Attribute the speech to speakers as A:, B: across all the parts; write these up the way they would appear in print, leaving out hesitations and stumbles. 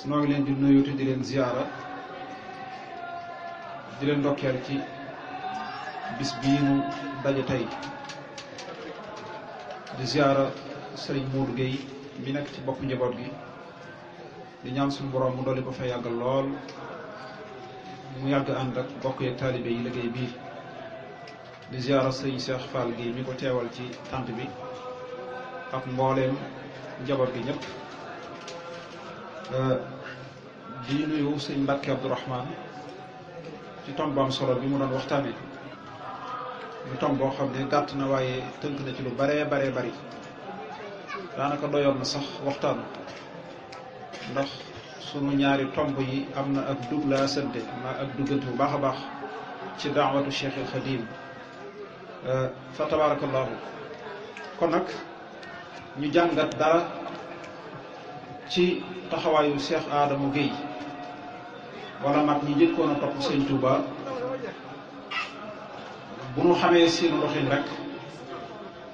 A: noo ngi leen di nuyu te di leen ziyaara di leen ndokkeel ci bis bii nu daje tey di ziyaara sëriñ Modou Gueye mi nekk ci bopp njaboot gi di ñaan suñu borom mu dolli ko fa yàggal lool mu yàgg ànd ak bokk yeeg taalibe yi liggéey bii di ziyaara sëriñ Cheikh Fall Gueye mi ko teewal ci tant bi ak mbooleem njaboot gi ñëpp di nuyu sëñ Mbàkke Abdourahmane ci tomb bu am solo bi mu doon waxtaane mu tomb boo xam ne gàtt na waaye tënk na ci lu baree bari daanaka doyoon na sax waxtaan ndax sunu ñaari tomb yi am na ak dugla sante am na ak duggante bu baax a baax ci daawatu Cheikh al Xadim fa tabarakallahu kon nag ñu jàngat dara ci taxawaayu Cheikh Adama Gueye wala mag ñi njëkkoon a topp sëñ Touba bu nu xamee seen doxin rek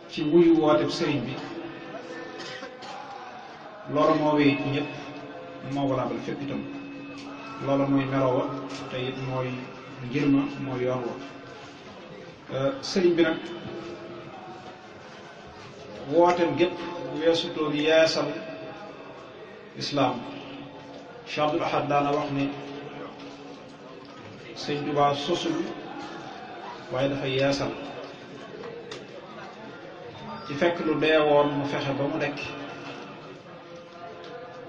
A: ci wuyu wooteb sëriñ bi loolu moo wéy ci ñëpp moo walaabal fépp itam loolu mooy melowa te it mooy ngir ma mooy yoon wa sëriñ bi nag wooteem gépp weesutoon yeesal islaam Cheikh Abdoul Ahad daana wax ne sëñ Tuubaa sosul waaye dafa yeesal ci fekk lu dee woon mu fexe ba mu dekk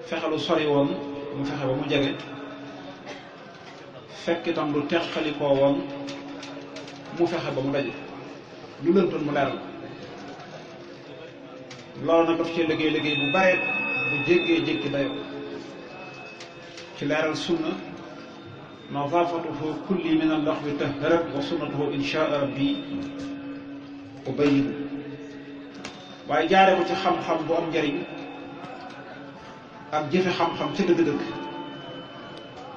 A: fexe lu sori woon mu fexe ba mu jege fekk itam lu teqalikoo woon mu fexe ba mu daje lu lëntoon mu leeral loolu nag daf ci liggéey bu bare bu jéggee dayo ci leeral sunna nadaafatuhu kulli min al-laxwi tahharat wa sunnatuhu inshaa rabbi ubayyin waaye jaare ko ci xam-xam bu am njariñ ak jëfe xam-xam ca dëgg-dëgg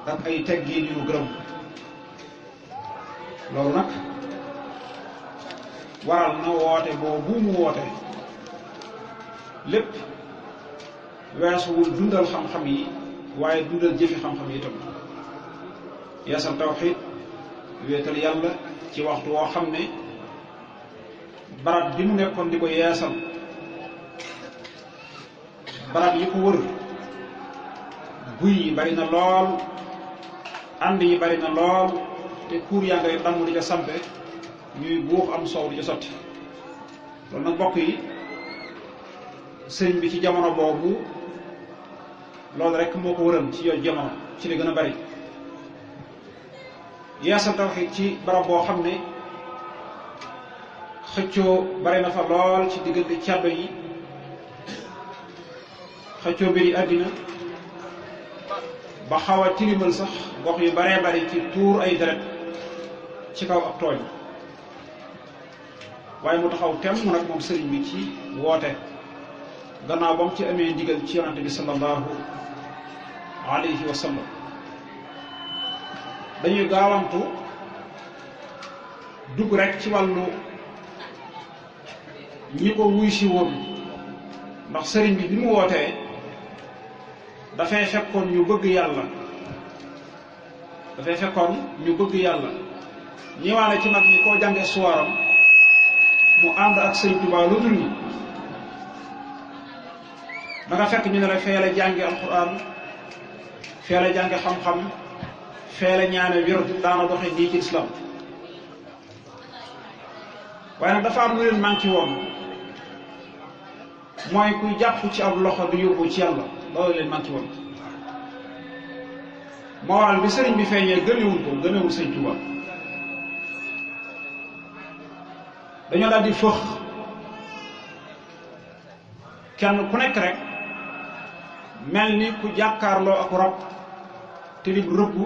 A: ak ay teggiin yu gërëm loolu nag waral na woote boobu mu woote lépp weesuwul dundal xam-xam yi waaye dundal jëfe xam-xam yi itam yeesal tawxiid wéetal yàlla ci waxtu woo xam ne barab bi mu nekkoon di ko yeesal barab yi ko wër guy yi bari na lool ànd yi bari na lool te kuur yaa ngay damm di ca sampe ñuy buux am soow di ca sotti loolu nag mbokk yi sëñ bi ci jamono boobu loolu rek moo ko wëral ci yooyu jamono ci li gën a bari yeesal tawxiid ci barab boo xam ne xëccoo bari na fa lool ci diggante caddo yi xëccoo mbiri àddina ba xaw a tilimal sax gox yu baree bari ci tuur ay deret ci kaw ak tooñ waaye mu taxaw temm nag moom sëriñ bi ci woote gannaaw ba mu ci amee ndigal ci yonante bi sallallahu alayhi wa sallam dañuy gaawantu dugg rek ci wàllu ñi ko wuy si woon ndax sëriñ bi mu wootee dafay fekkoon ñu bëgg yàlla ñëwaane ci mag ñi koo jànge suwaaram mu ànd ak sëriñ Tuubaa lu dul ñi da nga fekk ñu ne la fee la jànge alxuraan fee la jànge xam-xam fee la ñaane wér daana doxe nii ci islam waaye nag dafa am lu leen manqué woon mooy kuy jàpp ci ab loxo du yóbbu ci yàlla loolu leen manqué woon moo waral bi sëriñ bi feeñee gëmewul sëñ Tuubaa dañoo daal di fëx kenn ku nekk rek mel ni ku jàkkaarloo ak rab te lim rëbb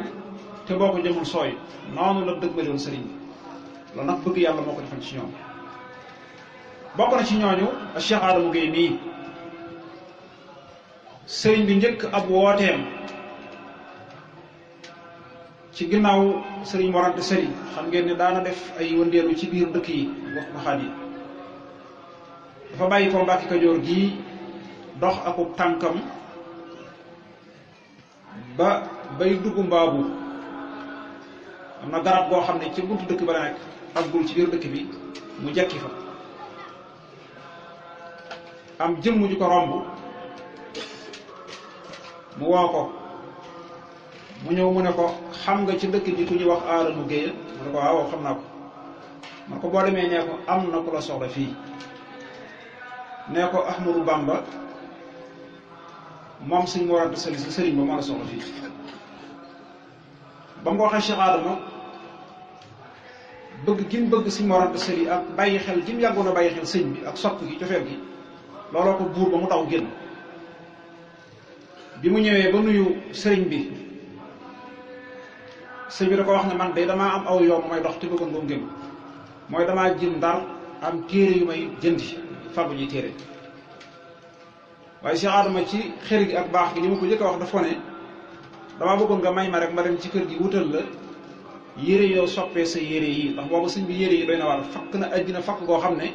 A: te boo ko jëmul sooy noonu la dëgmale woon sëriñ bi loolu nag bëgg yàlla moo ko defal ci ñoom bokk na ci ñooñu Cheikh Adama Gueye mii sëriñ bi njëkk ab wooteem ci ginnaaw sëriñ Mor Anta Sali xam ngeen ne daana def ay wëndeelu ci biir dëkk yi wax baxaat yi dafa bàyyi ko Mbàkke Kajoor gii dox akub tànkam ba bay dugg mbaabu am na garab goo xam ne ci buntu dëkk ba la nekk àggul ci biir dëkk bi mu jekki fa am jëmm ju ko romb mu woo ko mu ñëw mu ne ko xam nga ci dëkk bi ku ñuy wax Adama Gueye mu ne ko waaw xam naa ko man ko boo demee nee ko am na ku la soxla fii nee ko Ahmadou Bamba moom suñ Mor Anta Sali si sëriñ ba moo la soxla fii ba mu ko waxee Cheikh Adama bëgg gi mu bëgg suñ Mor Anta Sali ak bàyyi xel gi mu yàggoon a bàyyi xel sëñ bi ak sopp gi cofeel gi looloo ko buur ba mu daw génn bi mu ñëwee ba nuyu sëriñ bi sëñ bi da ko wax ne man de damaa am aw yoon may dox te bëggoon nga génn mooy damaa jëm Ndar am téere yu may jëndi fabu ji téere waaye Cheikh Adama ci xër gi ak baax gi li ma ko njëkk a wax dafa ne damaa bëggoon nga may ma rek ma dem ci kër gi wutal la yére yoo soppee sa yére yi ndax boobu sëñ bi yére yi doy na war fakk na àddina fakk goo xam ne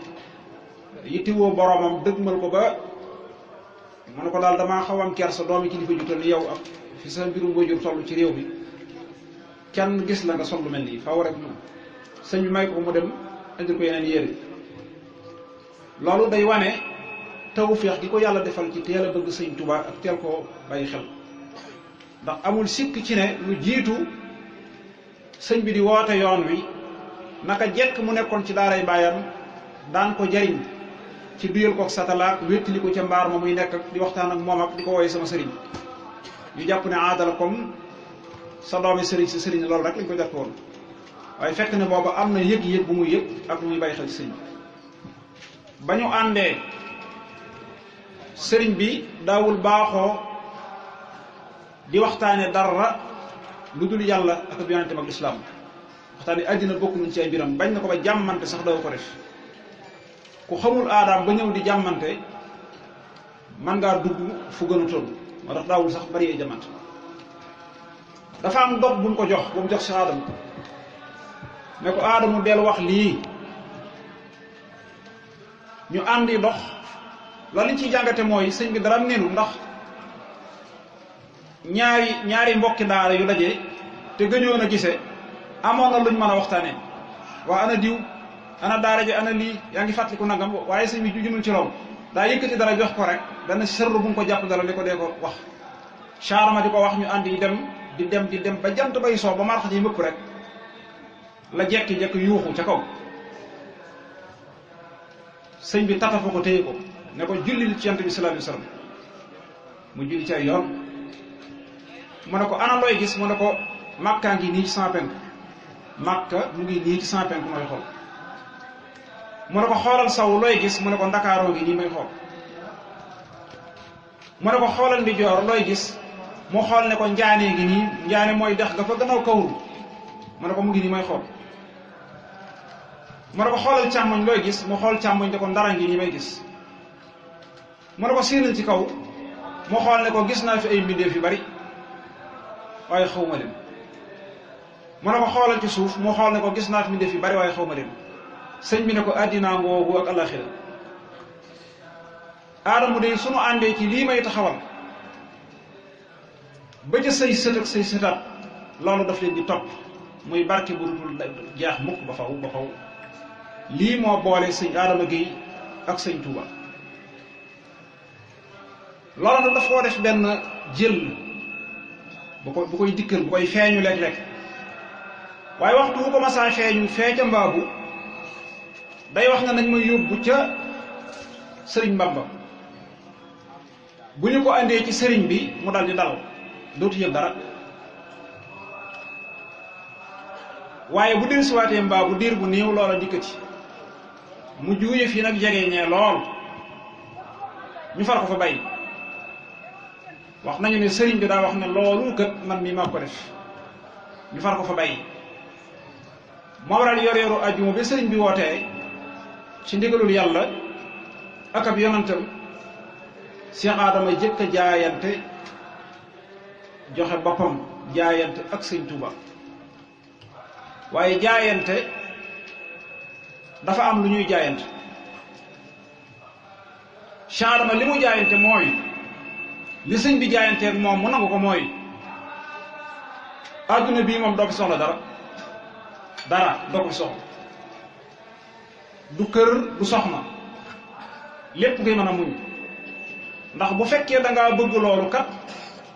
A: yittiwoo boromam dëgmal ko ba mu ne ko daal damaa xaw am kersa doomi kilifa ju toll ni yow ak fi sa mbirum waajur toll ci réew mi kenn gis la nga sol lu mel nii faw rek moom sëñ bi may ko mu dem indil ko yeneen yére loolu day wane tawfeex gi ko yàlla defal ci teel a bëgg sëñ Tuubaa ak teel koo bàyyi xel ndax amul sikk ci ne lu jiitu sëñ bi di woote yoon wi naka jekk mu nekkoon ci daaray baayam daan ko jariñ ci duyal ko satalaat wéttali ko ca mbaar ma muy nekk ak di waxtaan ak moom ak di ko wooye sama sëriñ ñu jàpp ne aadala comme sa doomi sëriñ si sëriñ loolu rek lañ ko jàpp woon waaye fekk ne booba am na yëg-yëg bu muy yëg ak muy bàyyi xel ci sëñ bi ba ñu àndee sëriñ bi daawul baaxoo di waxtaane dara lu dul yàlla ak ab yonentam ak lislaam waxtaane àddina bokk nañ ci ay mbiram bañ na ko ba jàmmante sax daw ko def ku xamul aadaam ba ñëw di jàmmante man ngaa dugg fu gën a toll moo tax daawul sax bari ay jamante dafa am dog bu mu ko jox bu mu jox si aadama ne ko aadamu del wax lii ñu àndi dox loolu liñ ciy jàngate mooy sëñ bi dara nenu ndax ñaari mbokki daara yu daje te gëñoon a gise amoon na luñ mën a waxtaanee waa ana diw ana daara ji ana lii yaa ngi fàttaliku nangam waaye sëñ bi jumul ci loolu daa yëkkati dara jox ko rek dana sërru bu mu ko jàpp dara li ko dee ko wax charma di ko wax ñu àndi di dem ba jant bay soo ba marxat yi mëpp rek la jekki-jekki yuuxu ca kaw sëñ bi tatafa ko téye ko ne ko jullil ci yant bi sallallahu alayhi wasallam mu julli ci ay yoon mu ne ko ana looy gis mu ne ko makkaa ngi nii ci sama penk makka mu ngi nii ci sama penk mooy xool mu ne ko xoolal saw looy gis mu ne ko ndakaaroo ngi nii may xool mu ne ko xoolal ndi joor looy gis mu xool ne ko njaanee ngi nii njaane mooy dex ga fa gannaaw kawru mu ne ko mu ngi nii may xool mu ne ko xoolal càmmoñ looy gis mu xool càmmoñ ne ko ndara ngi nii may gis mu ne ko siinal ci kaw mu xool ne ko gis naa fi ay mbindeef yu bari waaye xaw ma leen mu ne ko xoolal ci suuf mu xool ne ko gis naa fi mbindeef yu bari waaye xaw ma leen sëñ bi ne ko àddinaa ngoogu ak alaxira aadamu de sunu àndee ci lii may taxawal ba ca say sët ak say sëtaat loolu daf leen di topp muy barke bu dul jeex mukk ba faw lii moo boole sëñ Adama Gueye ak sëñ Touba loolu nag daf koo def benn jël bu koy dikkal bu koy feeñu léeg-léeg waaye waxtu bu ko masaa feeñu fee ca mbaabu day wax na nañ ma yóbbu ca sëriñ Mbamba bu ñu ko andee ci sëriñ bi mu dal di dal dootu yëg dara waaye bu del siwaatee mbaabu diir bu néew loola dikkati mu juuye fii nag jege ñee lool ñu far ko fa bàyyi wax nañu ne sëriñ bi daa wax ne loolu kat man mii maa ko def ñu far ko fa bàyyi moo waral yor-yoru ajjuma bi sëriñ bi wootee ci ndigalul yàlla ak ab yonantam Cheikh Adama jëkk a jaayante joxe boppam jaayante ak sëñ Touba waaye jaayante dafa am lu ñuy jaayante Cheikh Adama li mu jaayante mooy li sëñ bi jaayanteeg moom mu nangu ko mooy adduna bii moom doo fi soxla dara doo ko fi soxla du kër du soxna lépp ngay mën a muñ ndax bu fekkee da ngaa bëgg loolu kat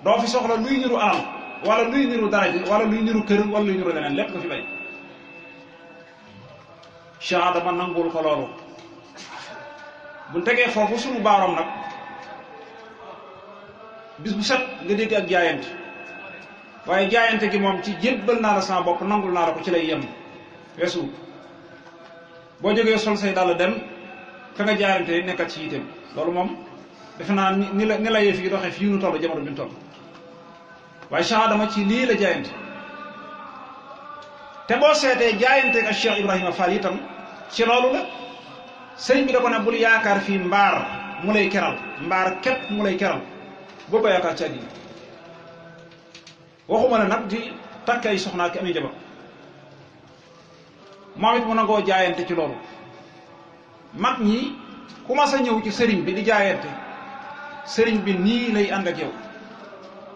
A: doo fi soxla luy niru alal wala luy niru daraja wala luy niru kër wala luy niru leneen lépp nga fi bay Cheikh Adama nangul ko loolu bu tegee foofu suñu baaroom nag bis bu set nga dégg ak jaayante waaye jaayante gi moom ci jébbal naa la sama bopp nangul naa la ko ci lay yem weesu boo jógee sol say dàll dem ka nga jaayante nekkat ci itam loolu moom defe naa ni la yëf yi doxee fii nu toll jamono bi ñu toll waaye Cheikh Adama ci lii la jaayante te boo seetee jaayante ak Cheikh Ibrahima Fall itam ci loolu la sëñ bi da ko ne bul yaakaar fii mbaar mu lay keral mbaar képp mu lay keral boo ko yaakaar ci àddina waxuma la nag di takk ay soxna ak ami jabar moom it mu nangoo jaayante ci loolu mag ñi ku mas a ñëw ci sëriñ bi di jaayante sëriñ bi nii lay ànd ak yow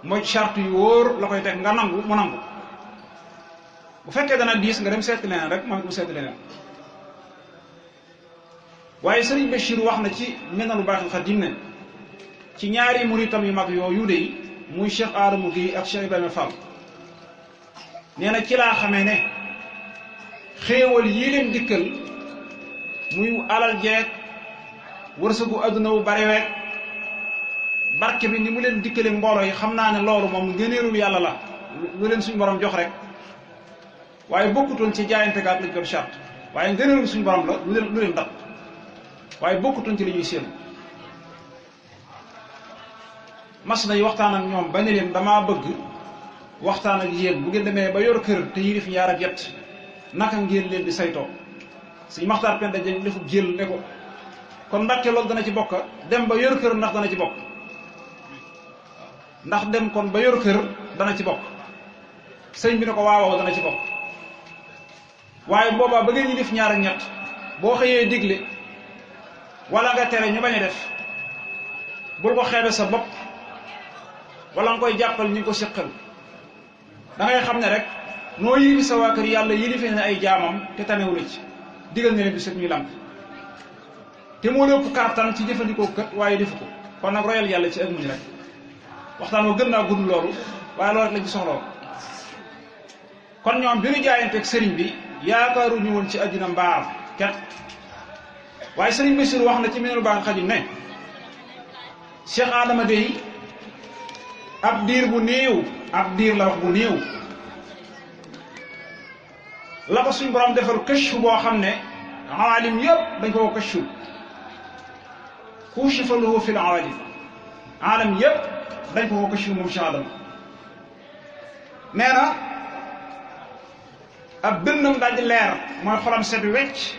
A: mooy charte yu wóor la koy teg nga nangu mu nangu bu fekkee dana diis nga dem seeti leneen rek moom it mu seeti leneen waaye sëriñ Bachir wax na ci Minanul Baaxil Xadim ne ci ñaari muritam yu mag yooyu de muy Cheikh Adama Guèye ak Cheikh Ibrahima Fall nee na ci laa xamee ne xéewal yii leen dikkal muy alal jeeg wërsëgu adduna wu bari weeg barke bi ni mu leen dikkale mbooloo yi xam naa ne loolu moom ngëneelul yàlla la lu leen suñu borom jox rek waaye bokkutoon ci jaayante gaak lañ doon charte waaye ngëneelul suñu borom la lu leen dab waaye bokkutoon ci li ñuy séenu mas nañ waxtaan ak ñoom ba ne leen damaa bëgg waxtaan ak yéen bu ngeen demee ba yor kër te yilif ñaar ak yett naka ngeen leen di saytoo suñ maxtaar penda jëng defu jël ne ko kon Mbàkke loolu dana ci bokk dem ba yor kër ndax dana ci bokk ndax dem kon ba yor kër dana ci bokk sëñ bi ne ko waaw dana ci bokk waaye boobaa ba ngeen yilif ñaar ak ñett boo xëyee digle wala nga tere ñu bañ a def bul ko xeebe sa bopp wala nga koy jàppal ñi ko séqal da ngay xam ne rek noo yilif sa waa kër yàlla yilife ne ay jaamam te tanewu la ci digal ne leen bi set ñuy làmp te moo lépp kartan ci jëfandikoo kët waaye defu ko kon nag royal yàlla ci ak muñ rek waxtaan woo gën naa gudd loolu waaye loolu rek lañ ci soxloo kon ñoom bi ñu jaayanteeg sëriñ bi yaakaaruñu woon ci àddina mbaar ket waaye sëriñ Bachir wax na ci Minanul Baaxil Xadim ne Cheikh Adama dey ab diir bu néew ab diir la wax bu néew la ko suñ borom defal këccu boo xam ne awalim yëpp dañ ko këccu kushifa lahu fil awalim alam yëpp dañ ko këccu moom Cheikh Adama nee na ab dënnam daal di leer mooy xolam set wecc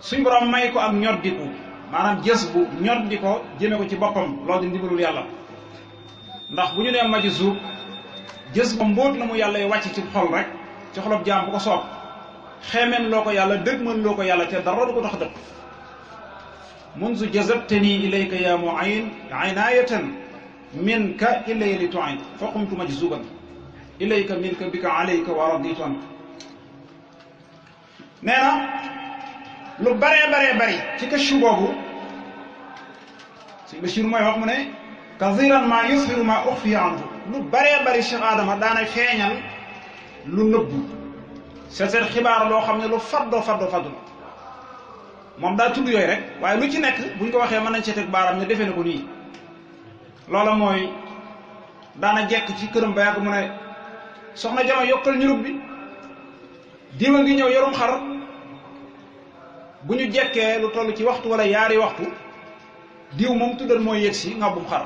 A: suñ borom may ko ak ñoddiku maanaam jës bu ñoddi ko jëme ko ci boppam loolu di ndimbalul yàlla ndax bu ñu nee maji zuub jës ba mbóot la mu yàlla y wàcc ci xol rek ci xolob jaam bu ko soob xeemeen loo ko yàlla dëgg mën loo ko yàlla te dara du ko tax dëpp munzu jazabtani ilayka ya mu'ayin inayatan minka ilay li tu'in fa qumtu majzuban ilayka minka bika alayka wa raditu anka nee na lu baree bari ci këccu boobu si Bachir mooy wax mu ne kathiran ma yusfiru ma ukhfiya anhu lu baree bari Cheikh Adama daana feeñal lu nëbbu seet xibaar loo xam ne lu faddo moom daa tudd yooyu rek waaye lu ci nekk buñ ko waxee mën nañ ci teg baaram ne defee na ko nii loola mooy daana jekk ci këram ba yàgg mu ne soxna Jama yokkal ñurub bi diwa ngi ñëw yorum xar bu ñu jekkee lu toll ci waxtu wala yaari waxtu diw moom tuddoon mooy yëg si ngabbum xar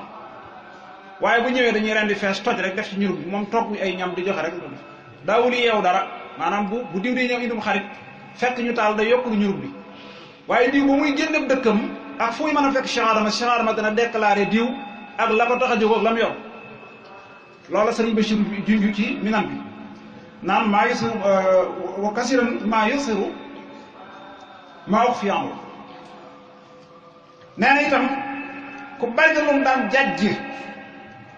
A: waaye bu ñëwee dañuy rendi fees toj rek def ci ñurub bi moom toog ay ñam di joxe rek daawul yeew dara maanaam bu diw di ñëw indum xarit fekk ñu taal day yokkul ñurub bi waaye diw ba muy génne dëkkam ak fu muy mën a fekk Cheikh Adama dana déclaré diw ak la ko tax a jóg ak la mu yor loola sëriñ Bachir junju ci minan bi naan maa yusiru wa kasiran maa yusiru maa uxfiya anhu nee na itam ku bari na lu mu daan jàjj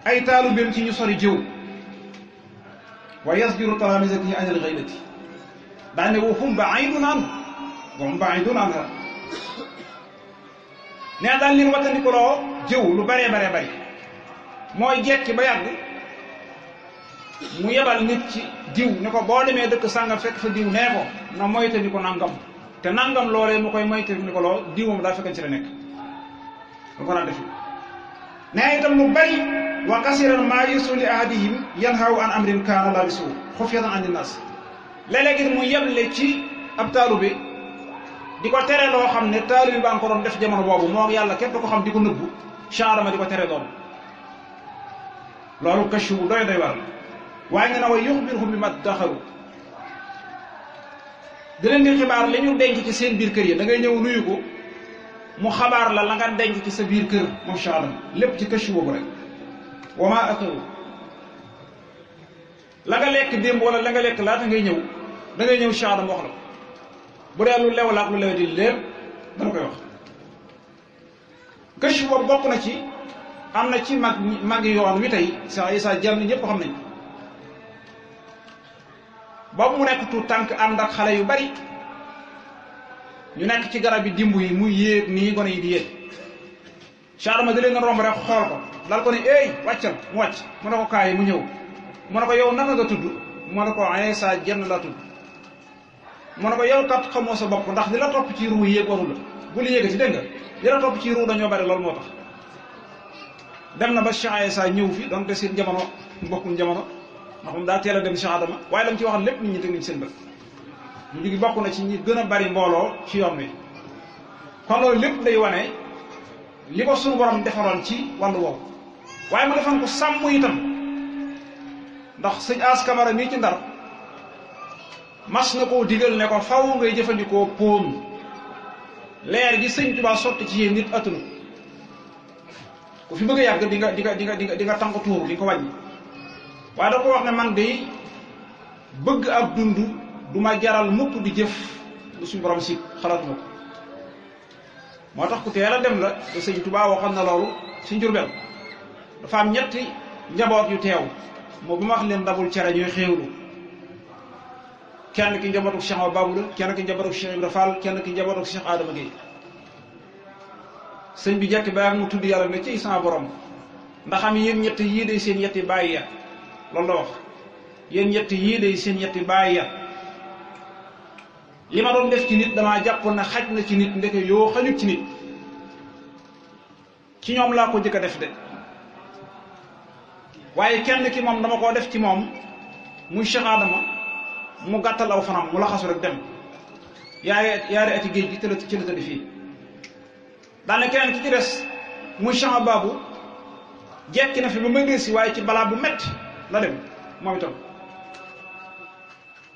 A: ay taalubeem ci ñu sori jëw wa yasjuru talaamisatihi an al-ghaybati daane wa hum baidun anhu wa hum baidun anha nee daal leen wattandikuloo jëw lu baree baree bari mooy jekki ba yàgg mu yebal nit ci diw ne ko boo demee dëkk sàngam fekk fa diw nee ko na moytandi ko nangam te nangam loolee mu koy moytandi ko loo diw moom daa fekkan ci la nekk lu ko naan def nee itam lu bari wa kasiran maa yusu li ahadihim yanhaw an amrin kaana laa bisu xufyatan an innas léeg-léeg mu yeble ci ab taalu bi di ko tere loo xam ne taalu bi baa nga ko doon def jamono boobu moo yàlla képp ko xam di ko nëbbu Adama di ko tere loolu kashfu bu doy war waaye nga ne wa yuxbirhum bi ma daxaru di leen di xibaar li ñu denc ci seen biir kër yi da ngay ñëw nuyu ko mu xabaar la nga denc ci sa biir kër moom Adama lépp ci kashfu boobu rek wa ma akaru la nga lekk démb wala la nga lekk laata ngay ñëw da ngay ñëw Adama wax la bu dee lu lew la ak lu lew di lépp dana koy wax kashfu boobu bokk na ci am na ci mag yoon wi tey Cheikh Issa Diène ñëpp xam nañ boobu mu nekk tuut tànk ànd ak xale yu bari ñu nekk ci garab yi dimb yi muy yéeg nii gone yi di yéeg Cheikh Adama da leen nga romb rek xool ko dal ko ne éy wàccal mu wàcc mu ne ko kaay mu ñëw mu ne ko yow naka nga tudd mu ne ko Issa Diène la tudd mu ne ko yow kat xamoo sa bopp ndax li la topp ci ruu yéeg waru la bu li yéegati dégg nga li la topp ci ruu dañoo bari loolu moo tax dem na ba Cheikh Issa ñëw fi donc seen jamono bokkuñ jamono ndax moom daa teel a dem Cheikh Adama waaye lam ci waxal lépp nit ñi teg nañ seen bët mu jigi bokk na ci ñi gën a bari mbooloo ci yoon wi kon loolu lépp day wane li ko suñu borom defaroon ci wàllu woowu waaye mu defan ko sàmm itam ndax sëñ As Camara mii ci Ndar mas na koo digal ne ko faw ngay jëfandikoo póom leer gi sëñ Tuubaa sotti ci yéen nit attunu ku fi bëgg a yàgg di nga tànk tuuru di nga ko wàññi waaye da ko wax ne man de bëgg ab dund du ma jaral mukk di jëf lu suñu borom si xalaatuma ko moo tax ku teel a dem la te sëñ Tuubaa waxoon na loolu si Njurbel dafa am ñetti njaboot yu teew moo bu ma wax leen ndabul cere ñooy xéewlu kenn ki njabootu Cheikh Awa Babou la kenn ki njabootu Cheikh Ibra Fall kenn ki njabootu Cheikh Adama Gueye sëñ bi jekk ba mu tudd yàlla ne ci sama borom ndax am yéen ñett yii day seen yetti bàyyi ya loolu la wax yéen ñett yii day seen yetti bàyyi ya li ma doon def ci nit damaa jàppoon ne xaj na ci nit ndeke yoo xajut ci nit ci ñoom laa ko jëkk a def de waaye kenn ki moom dama koo def ci moom muy Cheikh Adama mu gàttal aw fanam mu laxasu rek dem yaari ati géej gi ci la tëdd fii daane keneen ki ci des muy Cheikh Babou jekki na fi ba ma gis si waaye ci balaa bu metti la dem moom itam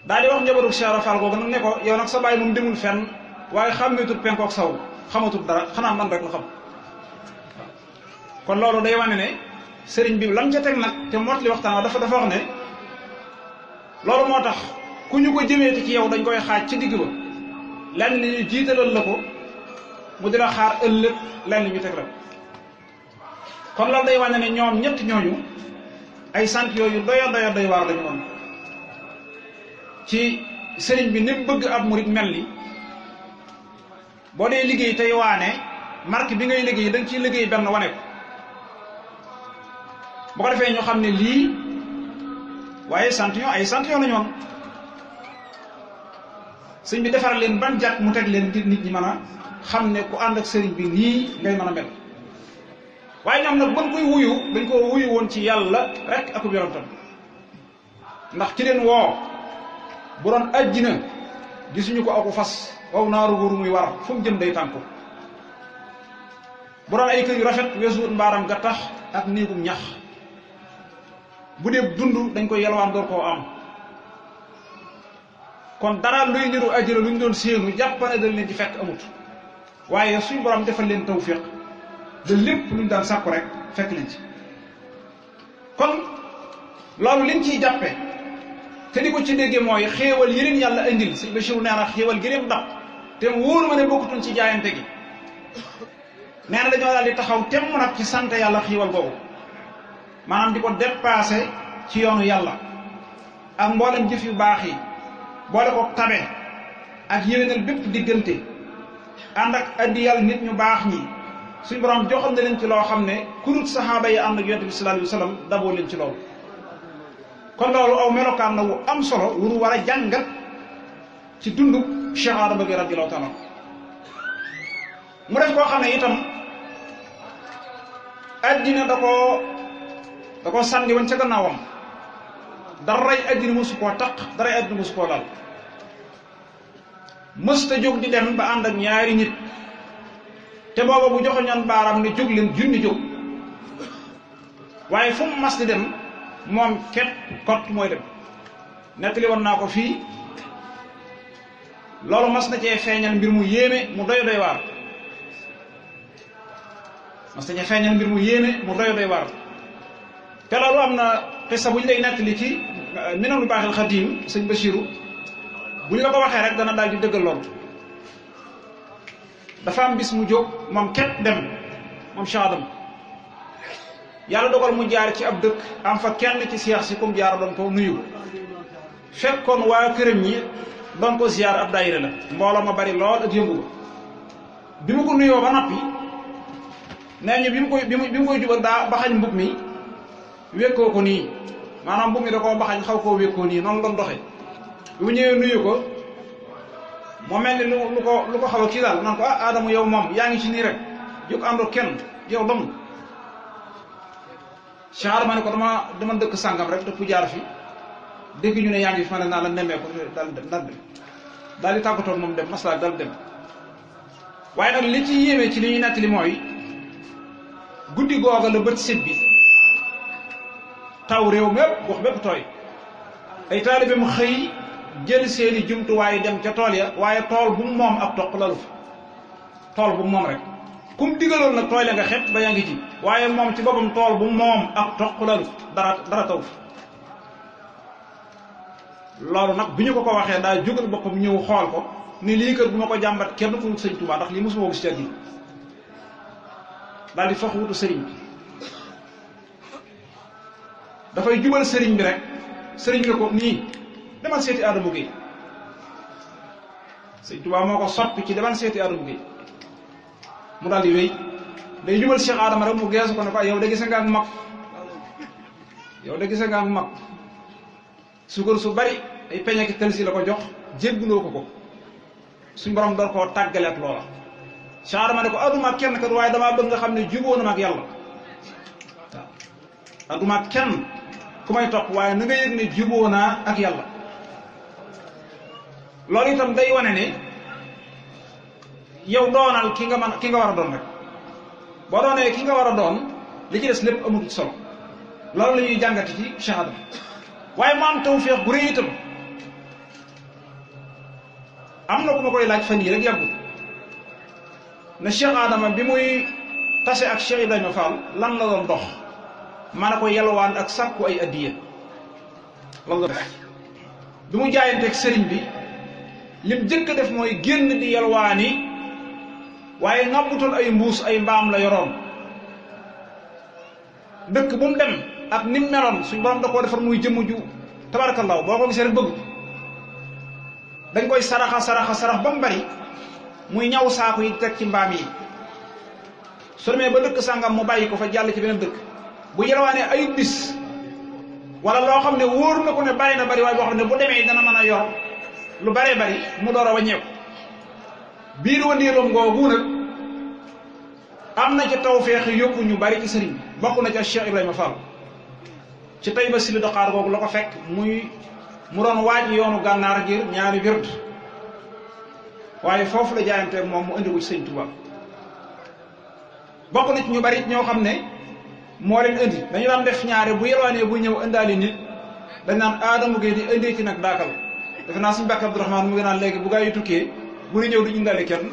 A: daal di wax njabootu Cheikh Rafal googu nag ne ko yow nag sa baay moom demul fenn waaye xàmmeetul penkook saw xamatul dara xanaa man rek la xam kon loolu day wane ne sëriñ bi lam ca teg nag te mot li waxtaan dafa wax ne loolu moo tax ku ñu ko jëmeeti ci yow dañ koy xaaj ci digg ba lenn li ñu jiitalal la ko mu dina xaar ëllëg lenn li ñu teg la kon loolu day wane ne ñoom ñett ñooñu ay sant yooyu doy waar lañu woon ci sëriñ bi ni mu bëgg ab murit mel ni boo dee liggéey tey waane marque bi ngay liggéey da nga ciy liggéey benn wane ko bu ko defee ñu xam ne lii waaye sant yoo ay sant yoo lañu woon sëñ bi defar leen ban jàkk mu teg leen nit ñi mën a xam ne ku ànd ak sëriñ bi nii ngay mën a mel waaye ñoom nag ban koy wuyu dañ ko wuyu woon ci yàlla rek akub yonentam ndax ci leen woo bu doon àjjina gisuñu ko aku fas waw naaru góoru muy war fu mu jëm day tànku bu doon ay kër yu rafet weesuwut mbaaram ga tax ak néegum ñax bu dee dund dañ koy yelwaan door koo am kon dara luy niru àjjana lu ñu doon séenu jàppane dañ leen ci fekk amut waaye suñu borom defal leen tawfiq de lépp lu ñu daan sàkku rek fekk leen ci kon loolu liñ ciy jàppe te di ko ci déggee mooy xéewal yeneen yàlla indil sëñ Bachir nee na xéewal gi leen dab te wóoru ma ne bokkutuñ ci jaayante gi nee na dañoo daal di taxaw temm nag ci sant yàlla xéewal boobu maanaam di ko dépassé ci yoonu yàlla ak mboolem jëf yu baax yi boole ko tabe ak yéwénal bépp diggante ànd ak addiyal nit ñu baax ñi suñu borom joxal na leen ci loo xam ne kurut saxaaba yi ànd ak yonent bi sallallahu alayhi wa sallam daboo leen ci loolu. kon loolu aw melokaan la wu am solo wu nu war a jàngat ci dundu Cheikh Adama Gueye radiyallahu taala mu def koo xam ne itam addina da koo sànni woon ca gannaawam daray addina mosu koo taq daray addina mosu koo dal mësta jóg di dem ba ànd ak ñaari nit te booba bu joxoñoon baaraam ne jóg leen junni jóg waaye fu mu mas di dem moom képp kott mooy dem nettali woon naa ko fii loolu mas na cee feeñal mbir mu yéeme mu doy doy waar mas na cee feeñal mbir mu yéeme mu doy doy waar te loolu am na xissa bu ñu lay nettali ci Minanul Baaxil Xadiim sëñ Basiiru bu ñu la ko waxee rek dana daal di dëggal loolu dafa am bis mu jóg moom képp dem moom Cheikh Adama yàlla dogal mu jaar ci ab dëkk am fa kenn ci seex si comme jaar doon ko nuyu fekkoon waa këram ñi doon ko ziar ab daayira la mbooloo ma bari lool ak yëngu bi mu ko nuyoo ba noppi nee ñu bi mu koy jubal daa baxañ mbub mi wékkoo ko nii maanaam mbub mi da koo baxañ xaw koo wékkoo nii noonu doon doxe bi mu ñëwee nuyu ko moo mel ni lu ko xaw a kii daal naan ko Adama yow moom yaa ngi ci nii rek jóg àndoo kenn yow dong Cheikh Adama ne ko dama dëkk sàngam rek dëpp jaar fi dégg ñu ne yaa ngi fi ma ne naa la nemmee ko daal di tàggatoo moom dem maslaa dal dem waaye nag li ci yéeme ci li ñuy nettali mooy guddi googa la bët sit bi taw réew mépp wax bépp tooy ay taalibe mu xëy jël seeni jumtuwaay dem ca tool ya waaye tool bu mu moom ab toq lalu fa tool bu mu moom rek kum digaloon nag tooy la nga xet ba yaa ngi ji waaye moom ci boppam tool bu moom ak toq lalu dara taw fi loolu nag bi ñu ko waxee daa jógal boppam ñëw xool ko ni lii kër bu ma ko jàmbat kenn ku wut sëñ Tuubaa ndax lii mosuma gis ci àddina daal di fax wutu sëriñ bi dafay jubal sëriñ bi rek sëriñ bi ko nii demal seeti Adama Gueye sëñ Tuubaa moo ko soppi ci demal seeti Adama Gueye mu daal di wéy day jubal Cheikh Adama rek mu geesu ko ne ko yow de gise nga ak mag yow de gise nga ak mag suukar su bari ay peñe ki tëlsi la ko jox jégguloo ko suñ borom door koo tàggaleet loola Cheikh Adama ne ko aduma kenn kat waaye damaa bëgg nga xam ne jubóo na ma ak yàlla waaw aduma kenn ku may topp waaye na nga yëg ne jubóo naa ak yàlla loolu itam day wane ne yow doonal ki nga war a doon rek boo doonee ki nga war a doon li ci des lépp amul solo loolu la ñuy jàngati ci Cheikh Adama waaye mu am tawfeex bu rëy itam am na ku ma koy laaj fan yii rek yàggul ne Cheikh Adama bi muy tase ak Cheikh Ibrahima Fall lan la doon dox ma ne ko yalwaan ak sàkku ay addiya lan la def bi mu jaayanteeg sëriñ bi lim jëkk def mooy génn di yalwaani waaye ngàmbutoon ay mbuus ay mbaam la yoroon dëkk bu mu dem ak ni mu meloon suñ borom da koo defar muy jëmm ju tabarakallahu boo ko gisee rek bëgg dañ koy sarax ba mu bari muy ñaw saako yi teg ci mbaam yi su demee ba dëkk sàngam mu bàyyi ko fa jàll ci beneen dëkk bu yelwaanee ay bis wala loo xam ne wóor na ko ne bari na bari waaye boo xam ne bu demee dana mën a yor lu baree bari mu door a wàññeeku biir wëndeeloom googu nag am na ci tawfeex yóbbu ñu bari ci sëriñ bi bokk na ca Cheikh Ibrahima Fall ci Tayba Sili Dakar googu la ko fekk mu doon waaj yoonu gànnaar ngir ñaari wird waaye foofu la jaayanteeg moom mu indi ko ci sëñ Tuubaa bokk na ci ñu bari ñoo xam ne moo leen indi dañu daan def ñaare bu yelwaanee bu ñëw indaale nit dañ naan Adama Gueye di indee ci nag daakal defe naa suñu Mbàkke Abdourahmane mu ngi naan léegi bu gaa yi tukkee bu ñu ñëw duñu indaale kenn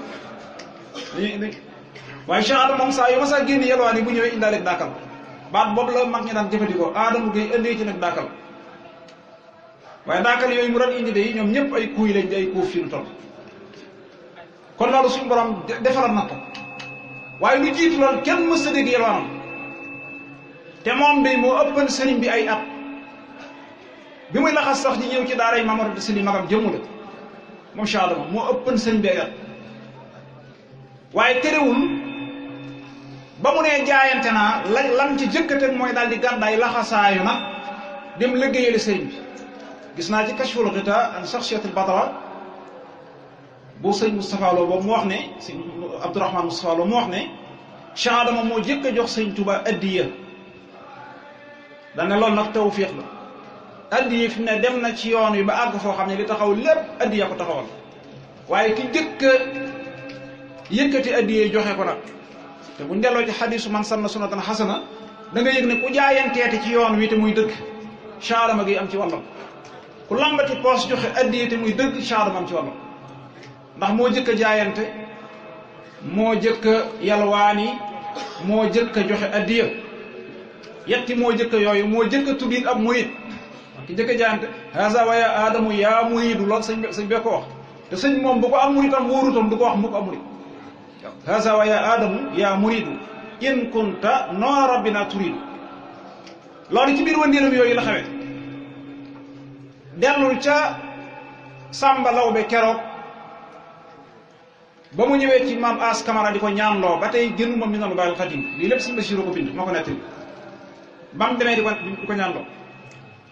A: waaye Cheikh Adama moom saa yu ma saa génn yelwaan yi bu ñëwee indaale daakal baat boobu la mag ñi daan jëfandikoo Adama Gueye indee ci nag daakal waaye daakal yooyu mu doon indi de ñoom ñëpp ay kuuy lañ di ay kuuf fi nu toll kon loolu suñu borom defaral na ko waaye lu jiitu loolu kenn mës a dégg yelwaanam te moom day moo ëppan sëriñ bi ay at bi muy laxas sax di ñëw ci daara yi Mamadou Sili magam jëmm la moom Cheikh Adama moo ëppan sëñ beegat waaye terewul ba mu nee jaayante naa lam ci jëkkate mooy daal di gàddaay laxasaayu nag dem liggéeyali sëriñ bi gis naa ci kashful ghita an shakhsiyatul batara bu sëñ Moustapha Lo boobu mu wax ne sëñ Abdourahmane Moustapha Lo mu wax ne Cheikh Adama moo jëkk a jox sëñ Touba addiya dane loolu nag tawfiix la addiya fi ne dem na ci yoon wi ba àgg foo xam ne li taxaw lépp addiya ko taxawal waaye ki jëkk a yëkkati addiya joxe ko nag te bu delloo ci xadiisu man sanna sunnatan xasana da nga yëg ne ku jaayanteeti ci yoon wi te muy dëgg Cheikh Adama gi am ci wàllam ku lambati poos joxe addiya te muy dëgg Cheikh Adama am ci wàllam ndax moo jëkk a jaayante moo jëkk a yalwaani moo jëkk a joxe addiya yetti moo jëkk yooyu moo jëkk a tudd ab murid ki jëkk a jaayante haza wa ya aadamu yaa muridu loolu sëñ bee ko wax te sëñ moom bu ko am muritam wóorutam du ko wax mu ko am murid haza wa ya aadamu yaa muridu in kunta noo rabbina turidu loolu ci biir wëndeelam yooyu la xewee dellul ca Samba Lawbe keroog ba mu ñëwee ci maam As Camara di ko ñaanloo ba tey gënu ma Minanul Baaqil Qadiim lii lépp sëñ Basiru ko bind moo ko nettali ba mu demee di ko ñaanloo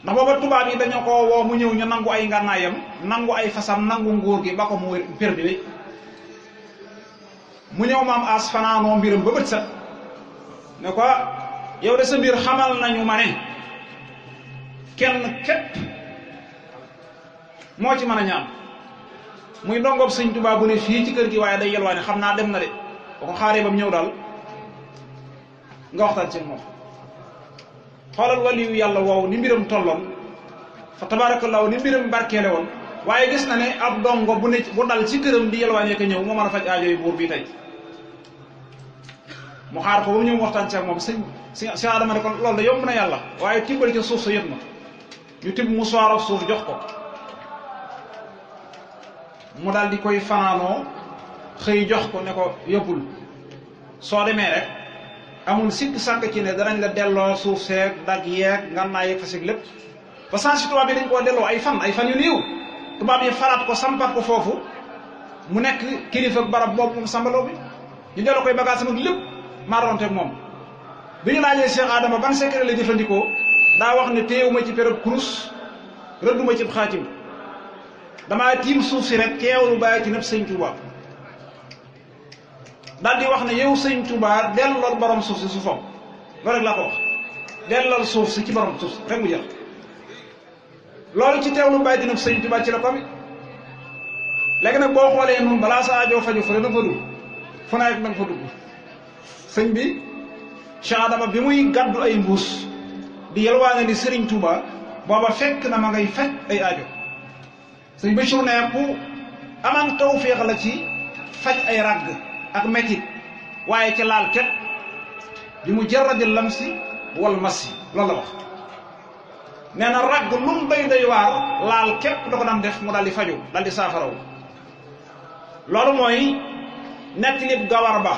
A: ndax booba tubaab yi dañoo ko woo mu ñëw ñu nangu ay ngànnaayam nangu ay fasam nangu nguur gi ba ko mu perdi mu ñëw maam As fanaanoo mbiram ba bët set ne ko yow de sa mbir xamal nañu ma ne kenn képp moo ci mën a ñaan muy ndongob sëñ Tuubaa bu ne fii ci kër gi waaye day yelwaane xam naa dem na de boo ko xaaree ba mu ñëw daal nga waxtaan ci moom xoolal waliyu yàlla woowu ni mbiram tolloon fa tabaarakallaahu ni mbiram barkeele woon waaye gis na ne ab dongo bu dal ci këram di yelwaanee ko ñëw moo mën a faj aajo yi buur bi tey mu xaar ko ba mu ñëw mu waxtaan ci ak moom sëñ Adama ne ko loolu da yomb na yàlla waaye tibbal ca suuf sa yët ma ñu tibb mu soor ak suuf jox ko mu daal di koy fanaanoo xëy jox ko ne ko yóbbul soo demee rek amul sikk sàkk ci ne danañ la delloo suuf seeg dag yeeg ngannaa yeeg fasig lépp ba sansi tubaab yi dañ koo delloo ay fan yu néew tubaab yi faraat ko sampat ko foofu mu nekk kilifa barab boobu moom sambaloo bi ñu delloo koy bagage sama lépp maaronteeg moom bi ñu laajee Cheikh Adama ban secret la jëfandikoo daa wax ne téewuma ci pérob kurus rëdduma ci xaatim damaa tiim suuf si rek teewlu bàyyi ci nëpp sëñ Touba daal di wax ne yow sëñ Touba dellool borom suuf si suufam loolu rek laa ko wax dellool suuf si ci borom suuf si rek mu jeex loolu ci teewlu bàyyi ci nëpp sëñ Touba ci la ko mi léegi nag boo xoolee noonu balaa sa aajo faju fa dana fa dugg fu naa rek danga fa dugg sëñ bi Cheikh Adama bi muy gàddu ay mbuus di yelwaane ni Sëriñ Touba booba fekk na ma ngay faj ay aajo sëñ Bachir ne ku aman tawféex la ci faj ay ragg ak metit waaye ci laal ket bi mu jarradi lamsi wal masi loolu la wax nee na ragg lu mu day waar laal képp da ko daan def mu daal di faju daal di saafaraw loolu mooy nettalib gawar ba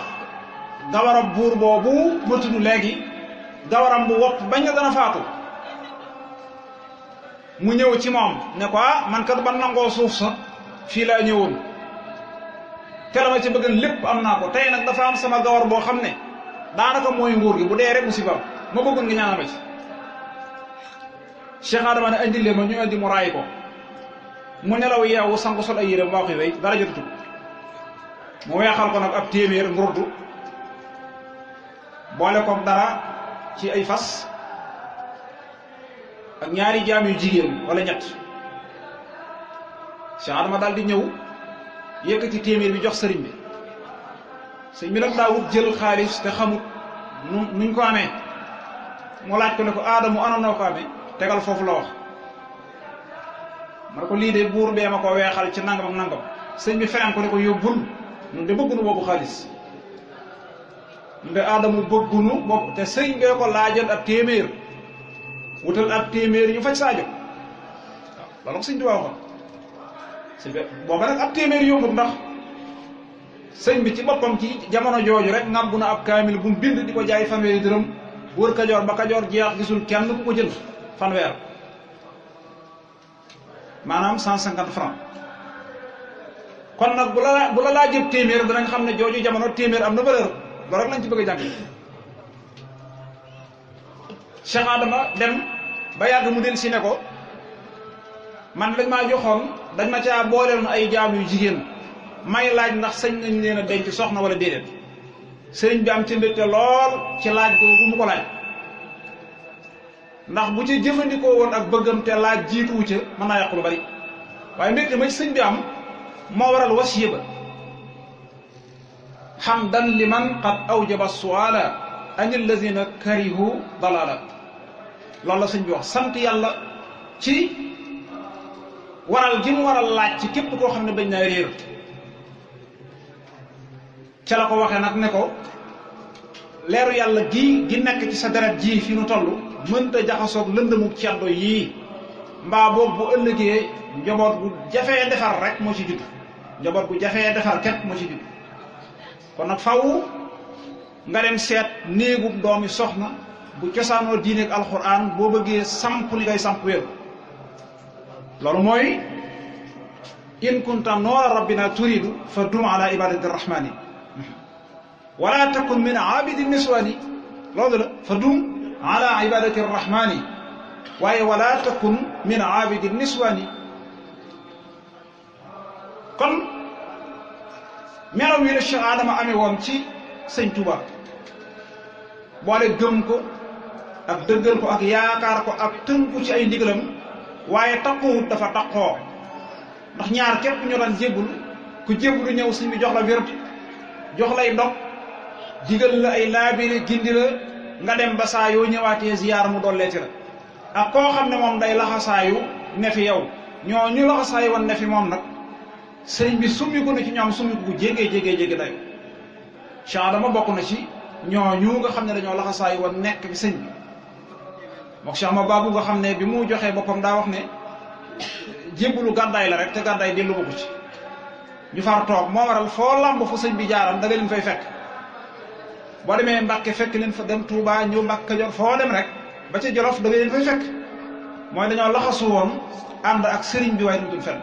A: gawarab buur boobu ma tudd léegi gawaram bu wopp bañ nga dana faatu mu ñëw ci moom ne ko man kat ba nangoo suuf sa fii laa ñëwoon te la ma ci bëgg lépp am naa ko tey nag dafa am sama gawar boo xam ne daanaka mooy nguur gi bu dee rek musiba ma bëggoon nga ñaanal ma ci Cheikh Adama ne andi leen ma ñu andi mu raay ko mu nelaw yeewu sangu sol ay yére moo koy wéy dara jotutu mu weexal ko nag ab téeméer ngurdu boole ko dara ci ay fas ak ñaari jaam yu jigéen wala ñett Cheikh Adama daal di ñëw yëkkati téeméer bi jox sëriñ bi sëriñ bi nag daawut jël xaalis te xamut nuñ ko amee mu laaj ko ne ko Adamu ananoo ko amee tegal foofu la wax man ko lii de buur bee ma ko weexal ci nangam ak nangam sëriñ bi feneen ko ne ko yóbbul ñun de bëggunu boobu xaalis ñun de Adamu bëggunu boobu te sëriñ bee ko laajal ab téeméer wutal ab téeméer ñu faj saajo waaw loolu ko sëñ bi waxoon sëñ bi booba nag ab téeméer yombut ndax sëñ bi ci boppam ci jamono jooju rek ngàbbu na ab kaamil bu mu bind di ko jaay fanweeri dërëm wër Kajoor ba Kajoor jeex gisul kenn ku ko jënd fanweer maanaam 150 francs kon nag bu la laajee téeméer danañ xam ne jooju jamono téeméer am na valeur loolu rek lañ ci bëgg a jàng. Cheikh Adama dem ba yàgg mu del si ne ko man dañ maa joxoon dañ ma caa booleeloon ay jaam yu jigéen may laaj ndax sañ nañ leen a denc soxna wala déedéet sëriñ bi am ci mbégte lool ci laaj ko bu mu ko laaj ndax bu ci jëfandikoo woon ak bëggam te laaj jiituwu ca mën naa yàqu lu bari waaye mbégte ma ci sëñ bi am moo waral wasiya ba hamdan liman qad awjaba suala an allazina karihu dalala loolu la sëñ bi wax sant yàlla ci waral gi mu waral laaj ci képp koo xam ne dañ naa réer ca la ko waxee nag ne ko leeru yàlla gi nekk ci sa deret ji fi nu toll mënta jaxasoog lëndëmu ceddo yii mbaa boog bu ëllëgee njaboot bu jafee defar rek moo ci judd njaboot bu jafee defar képp moo ci judd kon nag faw nga dem seet néegub doomi soxna bu cosaanoo diineeg alxuraan boo bëggee samp li ngay samp wér loolu mooy in kunta noora rabbina turidu fa dum ala ibadati rahmani wala takun min abidi niswani loolu la fa dum ala ibadati rahmani waaye wala takun min abidi niswani kon melaw wi la Cheikh Adama amee woon ci sëñ Touba boole gëm ko ak dëggal ko ak yaakaar ko ak tënku ci ay ndigalam waaye taqoowut dafa taqoo ndax ñaar képp ñoo daan jébbul ku jébbulu ñëw sëñ bi jox la wér jox lay dog digal la ay laabiri gindi la nga dem ba saa yoo ñëwaatee ziyaar mu dolleeti la ak koo xam ne moom day laxasaayu ne fi yow ñoo ñu laxasaayu woon ne fi moom nag sëriñ bi summi ko na ci ñoom summi ko bu jégee dayo Cheikh Adama bokk na ci ñooñu nga xam ne dañoo laxasaayu woon nekk fi sëñ bi mook Cheikh ma baabu nga xam ne bi mu joxee boppam daa wax ne jébbulu gàddaay la rek te gàddaay dellu ko ci ñu far toog moo waral foo lamb fu sëñ bi jaaram da nga leen fay fekk boo demee Mbàkke fekk leen fa dem Touba ñëw Mbàkke Kajoor foo dem rek ba ca Jolof da nga leen fay fekk mooy dañoo laxasu woon ànd ak sëriñ bi waaye duñ fenn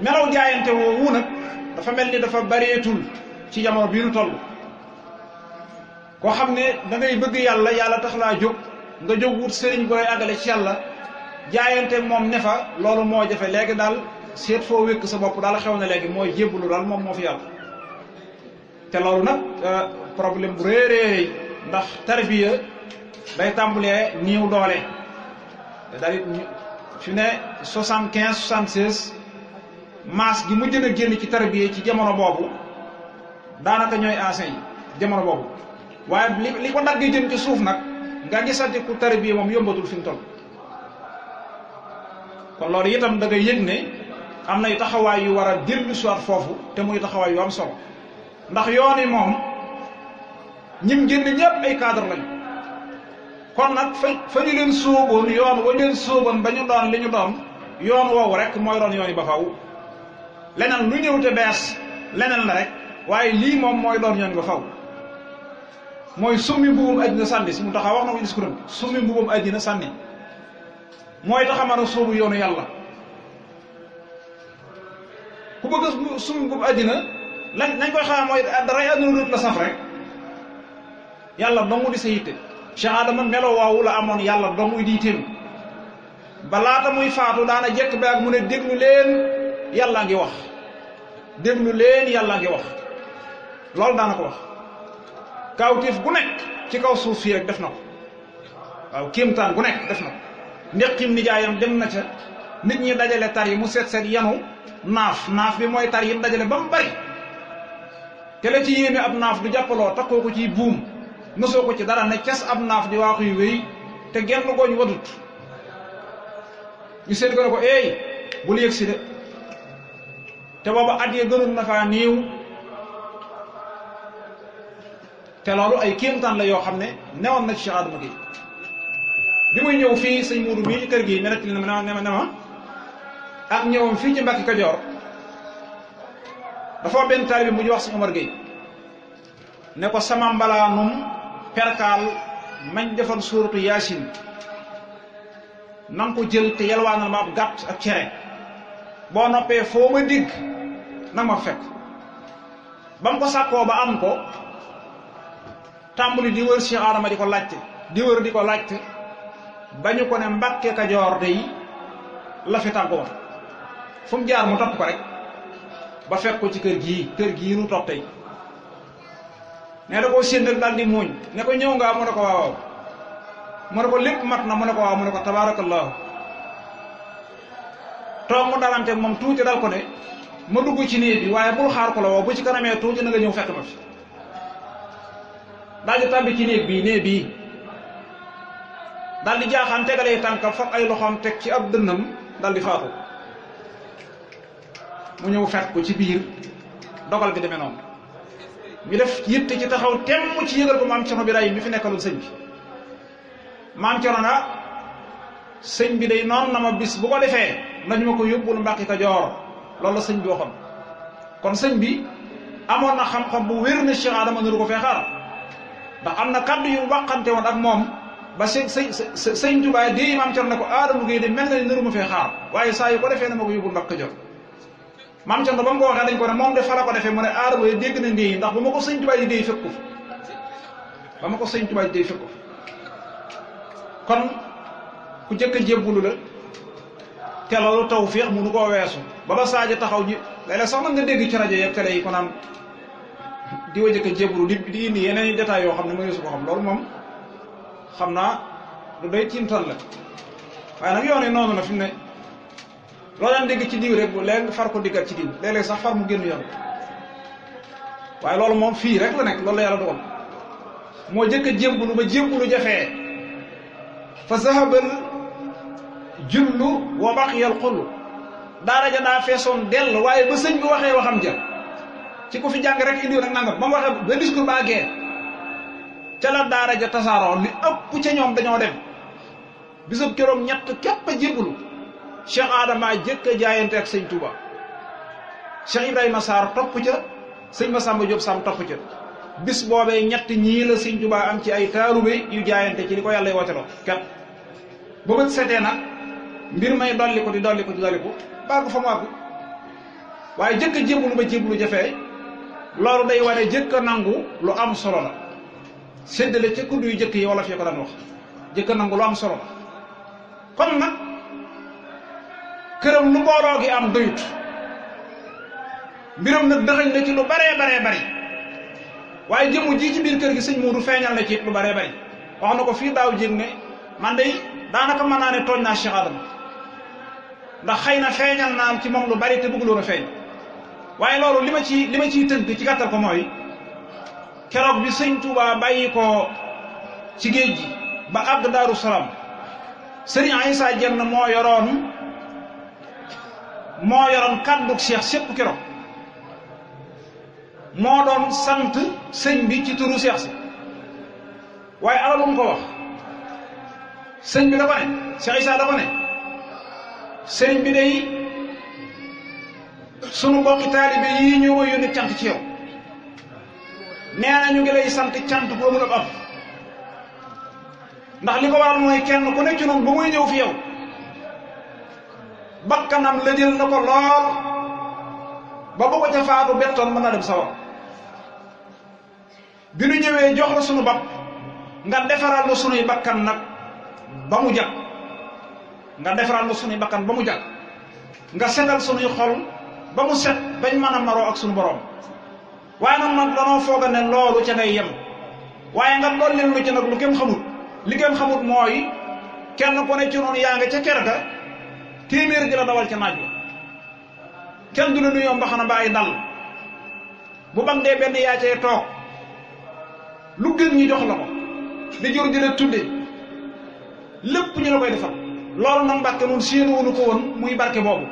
A: melaw jaayante woowu nag dafa mel ni dafa bareetul ci jamono bii nu toll koo xam ne da ngay bëgg yàlla yàlla tax laa jóg nga jóg wut sëriñ bu lay àggale ci yàlla jaayante moom ne fa loolu moo jafe léegi daal seet foo wékk sa bopp daal xew na léegi mooy jébbalu daal moom moo fi yàlla te loolu nag problème bu réeréer ndax tarbiya day tàmbalee niiw doole daal fi ne 75 76 maas gi mujj na génn ci tarbiya ci jamono boobu daanaka ñooy enseigne yi jamono boobu waaye li ko daggee jëm ci suuf nag nga gisati ku tarbiya moom yombatul fi mu toll kon loolu itam da ngay yëg ne am nay taxawaay yu war a dellu soit foofu te muy taxawaay yu am solo ndax yoon yi moom ñim génn ñëpp ay cadre lañu kon nag fa ñu leen sóoboon yoon wa leen sóoboon ba ñu doon li ñu doon yoon woowu rek mooy doon yoon yi ba faw leneen lu ñëw te bees leneen la rek waaye lii moom mooy doon yoon yi ba faw mooy summi mbubum àddina sànni si mu taxaw wax na ko discours am summi mbubum àddina sànni mooy tax a mën a sóobu yoonu yàlla ku bëgg a summi mbubum àddina nañ koy xaar mooy daray àdduna rut la saf rek yàlla dongu di sa yitte Cheikh Adama melo woowu la amoon yàlla dongu di yitteem ba laata muy faatu daana jekk ba ak mu ne déglu leen yàlla ngi wax déglu leen yàlla ngi wax loolu daana ko wax kawtif gu nekk ci kaw suuf fii rek def na ko waaw kéemtaan gu nekk def na ko ndeqim nijaayam dem na ca nit ñi dajale tar yi mu seet yanu naaf bi mooy tar yi mu dajale ba mu bari te la ci yéeme ab naaf du jàppaloo takkoo ko ci buum nësoo ko ci dara ne cas ab naaf di waaxu yu wéy te genn gooñ wadut ñu seet ko ne ko eey bul yëg si de te booba at ya gënoon na faa niiw te loolu ay kéemtaan la yoo xam ne newoon na ci Cheikh Adama Gueye bi muy ñëw fii sëñ Muudu mii ci kër gi ne ma ak ñëwam fii ci Mbàkke Kajoor dafa benn taalibe bu ñu wax sëñ Omar Gueye ne ko sama mbalaanum perkaal mañ defoon suuratu yaasin na nga ko jël te yalwaanal ma ab gàtt ak cere boo noppee foo ma digg nag ma fekk ba mu ko sàkkoo ba am ko tàmbali di wër Cheikh Adama di ko laajte di wër di ko laajte ba ñu ko ne Mbàkke Kajoor day la fi tàggoo fu mu jaar mu topp ko rek ba fekk ko ci kër gii nu toog tey ne da koo séen rek daal di muuñ ne ko ñëw nga mu ne ko waaw mu ne ko lépp mat na mu ne ko waaw mu ne ko tabaarakallaahu toog mu dalante moom tuuti dal ko ne ma dugg ci néeg bi waaye bul xaar ko la woo bu ci kanamee tuuti na nga ñëw fekk ma fi daal di tàbbi ci néeg bii daal di jaaxaan tegalee tànkam fab ay loxoom teg ci ab dënnam daal di faatu mu ñëw fekk ko ci biir dogal bi demee noonu ñu def yitte ci taxaw temm ci yëgal ko maam Cerno Birahim mi fi nekkaloon sëñ bi maam Cerno na sëñ bi day noonu na ma bis bu ko defee nañu ma ko yóbbul Mbàkke Kajoor loolu la sëñ bi waxoon kon sëñ bi amoon na xam-xam bu wér na Cheikh Adama nuru ko fee xaar ndax am na kaddu yu waxante woon ak moom ba sëñ Tuubaa di maam Cerno ne ko Adama Gueye de mel na ni nuru ma fee xaar waaye saa yu ko defee na ma ko yóbbul Mbàkke Kajoor maam Cerno ba mu ko waxee dañ ko ne moom de fa la ko defee mu ne Adama yi dégg na ndéy ndax ba ma ko sëñ Tuubaa di déy fekk ko ba ma ko sëñ Tuubaa di déy fekk ko kon ku jëkk a jébbulu la te loolu tawfiix mënu koo weesu ba ba Sadio taxaw ñi léeg-léeg sax nag nga dégg ci rajo yeeg télé yi ko naan di wa jëkk a jébbulu di indi yeneen i détails yoo xam ne mëneesu ko xam loolu moom xam naa lu doy tiimtan la waaye nag yoon yi noonu na fi mu ne loo daan dégg ci diw rek léegi far ko diggat ci diw léeg-léeg sax far mu génn yoon waaye loolu moom fii rek la nekk loolu la yàlla dogal moo jëkk a jébbulu ba jébbulu jafee fa zahabal jullu wa baqiyal xullu daara ja daa feesoon dell waaye ba sëñ bi waxee waxam ja ci ku fi jàng rek indiw nag nangam ba mu waxee ba discours ba àggee ca la daara ja tasaaroo li ëpp ca ñoom dañoo dem bisub keroog ñett képp a jébbulu Cheikh Adama jëkk a jaayante ak sëñ Touba Cheikh Ibrahima Sarr topp ca sëñ Massamba Diop Sam topp ca bis boobee ñett ñii la sëñ Touba am ci ay taalibe yu jaayante ci li ko yàlla wooteloo kat ba bët setee nag mbir may dolli ko di dolli ko baa ko fa mu àgg waaye jëkk a jébbulu ba jébbulu jafee loolu day wane jëkk a nangu lu am solo la séddale ca kudd yu jëkk yi wala fii ko daan wax jëkk a nangu lu am solo la kon nag këram lu mbooloo gi am doyut mbiram nag dëxañ na ci lu baree bari waaye jëmu ji ci biir kër gi sëñ Muudu feeñal na ci lu baree bari wax na ko fii daaw jéeg ne man day daanaka mën naa ne tooñ naa Cheikh Adama ndax xëy na feeñal naa am ci moom lu bari te bëgguloon a feeñ waaye loolu li ma ciy tënk ci gàttal ko mooy keroog bi sëñ Touba bàyyi ko ci géej gi ba àgg Daaru Salaam sëriñ Aïssa Jenn moo yoroon kàddug Cheikh sépp keroog moo doon sant sëñ bi ci turu Cheikh si waaye ala lu mu ko wax sëñ bi da ko ne Cheikh Issa da ko ne sëñ bi day sunu mbokki taalibe yii ñoo ma yónni cant ci yow nee na ñu ngi lay sant cant bu amul ab ndax li ko waral mooy kenn ku ne ci noonu ba muy ñëw fi yow bakkanam la jël na ko lool ba bu ko ca faatu bettoon mën na dem sawar bi nu ñëwee jox la sunu bopp nga defaral la sunuy bakkan nag ba mu jag nga defaral la sunuy bakkan ba mu jag nga setal sunuy xol ba mu set bañ mën a maroo ak sunu borom waaye nag danoo foog a ne loolu ca ngay yem waaye nga dollil lu ci nag lu kenn xamut li kenn xamut mooy kenn ku ne ci noonu yaa nga ca kër ga téeméer gi la dawal ca naaj wa kenn du la nuyoo mbaxana ba ay dal bu bang dee benn yaa cay toog lu gën ñi jox la ko di jur di la tudde lépp ñu la koy defal loolu nag Mbàkke nun séenu wunu ko woon muy barke boobu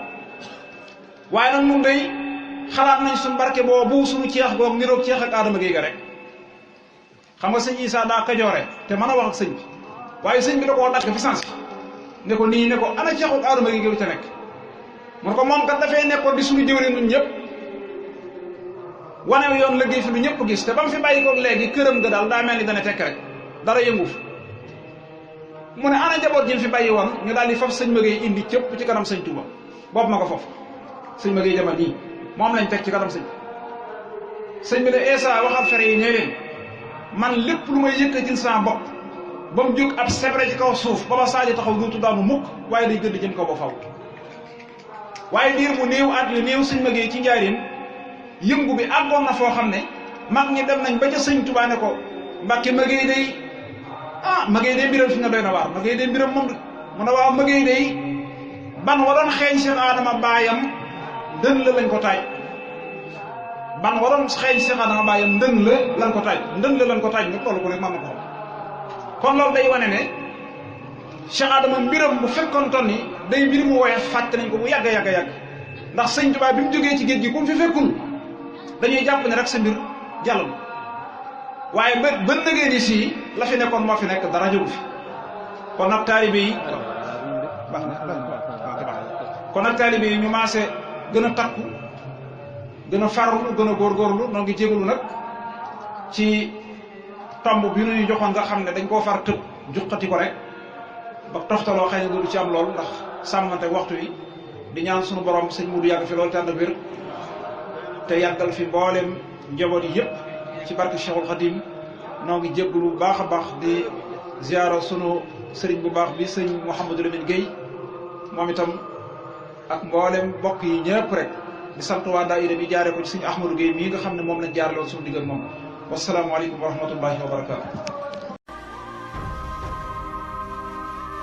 A: waaye nag nun day xalaat nañ suñ barke boobu suñu ceex goog niroog ceex ak Adama Gueye ga rek xam nga sëñ Issa daa kajoore te mën a wax ak sëñ bi waaye sëñ bi da koo dàkk fi sens ne ko nii ne ko ana ceexu ak Adama Gueye ga lu ca nekk mun ko moom kat dafay nekkoon di suñu jëwriñ ñun ñëpp wanew yoon liggéey fi lu ñëpp gis te ba mu fi bàyyi ko léegi këram ga daal daa mel ni dana tekk rek dara yëngu fi mu ne ana njaboot ji fi bàyyi woon ñu daal di faf sëñ Maguette indi cëpp ci kanam sëñ Touba boobu ma ko foofu sëñ Maguette jaman nii moom lañ teg ci kanam sëñ bi ne Esa waxal fere yi ne leen man lépp lu may yëkkatil sama bopp ba mu jóg ab sebre ci kaw suuf ba ma Sadio taxaw duutu daanu mukk waaye day gën di jëm kaw ba faw waaye diir mu néew at yu néew sëñ Maguette ci njaarim yëngu bi àggoon na foo xam ne mag ñi dem nañ ba ca sëñ Touba ne ko Mbàkke Maguette day Maguette day mbiram fi nga doy na waar Maguette day mbiram moom mu ne waaw Maguette day ban waroon xeeñ seen Adama baayam dën la lañ ko taaj ban waroon xeeñ seen Adama baayam ndën la lañ ko taaj nga toll ko rek mën na ko kon loolu day wane ne Cheikh Adama mbiram bu fekkoon ton ni day mbir mu woyof fàtte nañ ko bu yàgg ndax sëñ Tuubaa bi mu jógee ci géej gi ku mu fi fekkul dañuy jàpp ne rek sa mbir jàll na waaye ba nëgee ni sii la fi nekkoon moo fi nekk dara jógu fi kon nag taalibe yi ñu maase gën a takku gën a farlu gën a góorgóorlu noo ngi jégalu nag ci tomb bi ñu joxoon nga xam ne dañ koo far tëb juqati ko rek ba toftaloo xëy na du ci am lool ndax sàmmante waxtu wi di ñaan sunu borom sëñ Mudu yàgg fi loolu te ànd ak wér te yàggal fi mboolem njaboot yi yëpp ci barke Cheikhul Khadim noo ngi jégalu bu baax a baax di ziara sunu sëriñ bu baax bi sëñ Mouhamadou Lamine Gueye moom itam ak mboolem mbokk yi ñëpp rek di sant waa daayira bi jaaree ko ci sëñ Ahmadou Gueye mii nga xam ne moom lañ jaaraloon suñu diggal moom wasalaamualeykum wa rahmatullahi wa barakaatu.